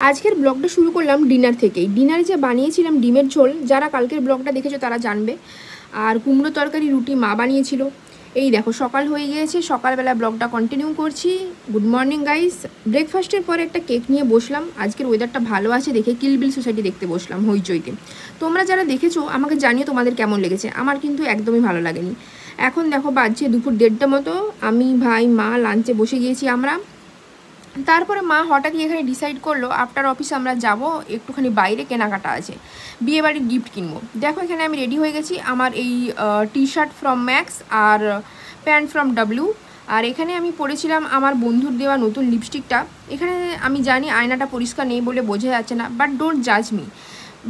আজকের ব্লগটা শুরু করলাম ডিনার থেকেই। ডিনারে যে বানিয়েছিলাম ডিমের ঝোল, যারা কালকের ব্লগটা দেখেছো তারা জানবে। আর কুমড়ো তরকারি, রুটি মা বানিয়েছিল। এই দেখো সকাল হয়ে গিয়েছে, সকালবেলা ব্লগটা কন্টিনিউ করছি। Good morning guys. ব্রেকফাস্টের পরে একটা কেক নিয়ে বসলাম। আজকের ওয়েদারটা ভালো আছে দেখে কিলবিল সোসাইটি দেখতে বসলাম হইচইতে। তোমরা যারা দেখেছো আমাকে জানিও তোমাদের কেমন লেগেছে। আমার কিন্তু একদমই ভালো লাগেনি। এখন দেখো বাজছে দুপুর 1:30 মতো। আমি, ভাই, মা লাঞ্চে বসে গিয়েছি আমরা। তারপরে মা হঠাৎই এখানে ডিসাইড করলো আফটার অফিস আমরা যাব একটুখানি বাইরে, কেনাকাটা আছে, বিয়েবাড়ির গিফট কিনবো। দেখো এখানে আমি রেডি হয়ে গেছি। আমার এই টি শার্ট ফ্রম ম্যাক্স আর প্যান্ট ফ্রম ডাব্লিউ। আর এখানে আমি পরেছিলাম আমার বন্ধুর দেওয়া নতুন লিপস্টিকটা। এখানে আমি জানি আয়নাটা পরিষ্কার নেই বলে বোঝা যাচ্ছে না, বাট ডোন্ট জাজ মি।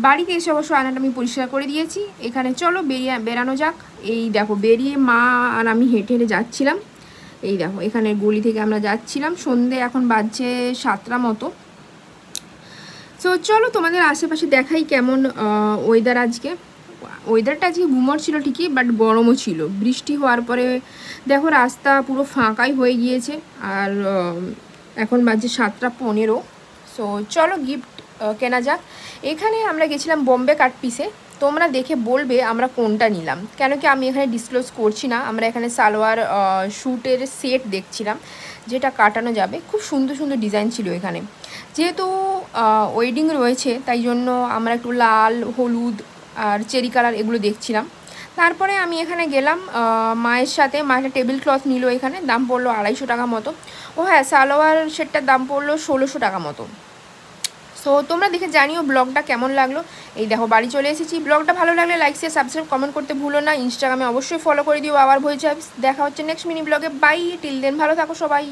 বাড়িতে এসে অবশ্য আয়নাটা আমি পরিষ্কার করে দিয়েছি। এখানে চলো বেরানো যাক। এই দেখো বেরিয়ে মা আর আমি হেঁটে হেঁটে যাচ্ছিলাম। এই দেখো এখানে গলি থেকে আমরা যাচ্ছিলাম। সন্ধে এখন বাজছে 7টা মতো। সো চলো তোমাদের আশেপাশে দেখাই কেমন ওয়েদার আজকে। ওয়েদারটা আজকে গুমোট ছিল ঠিকই, বাট গরমও ছিল। বৃষ্টি হওয়ার পরে দেখো রাস্তা পুরো ফাঁকাই হয়ে গিয়েছে। আর এখন বাজছে 7টা 15। সো চলো গিফট কেনা যাক। এখানে আমরা গেছিলাম বম্বে কাট পিসে। তোমরা দেখে বলবে আমরা কোনটা নিলাম, কেন কি আমি এখানে ডিসক্লোজ করছি না। আমরা এখানে সালোয়ার শ্যুটের সেট দেখছিলাম যেটা কাটানো যাবে। খুব সুন্দর সুন্দর ডিজাইন ছিল এখানে। যেহেতু ওয়েডিং রয়েছে তাই জন্য আমরা একটু লাল, হলুদ আর চেরি কালার এগুলো দেখছিলাম। তারপরে আমি এখানে গেলাম মায়ের সাথে। মা একটা টেবিল ক্লথ নিল, এখানে দাম পড়লো 250 টাকা মতো। ও হ্যাঁ, সালোয়ার সেটটার দাম পড়লো 1600 টাকা মতো। সো তোমরা দেখে জানিও ব্লগটা কেমন লাগলো। এই দেখো বাড়ি চলে এসেছি। ব্লগটা ভালো লাগলে লাইক, শেয়ার, সাবস্ক্রাইব, কমেন্ট করতে ভুলো না। ইনস্টাগ্রামে অবশ্যই ফলো করে দিও আবার ভয়েস। দেখা হচ্ছে নেক্সট মিনি ব্লগে। বাই, টিল দেন ভালো থাকো সবাই।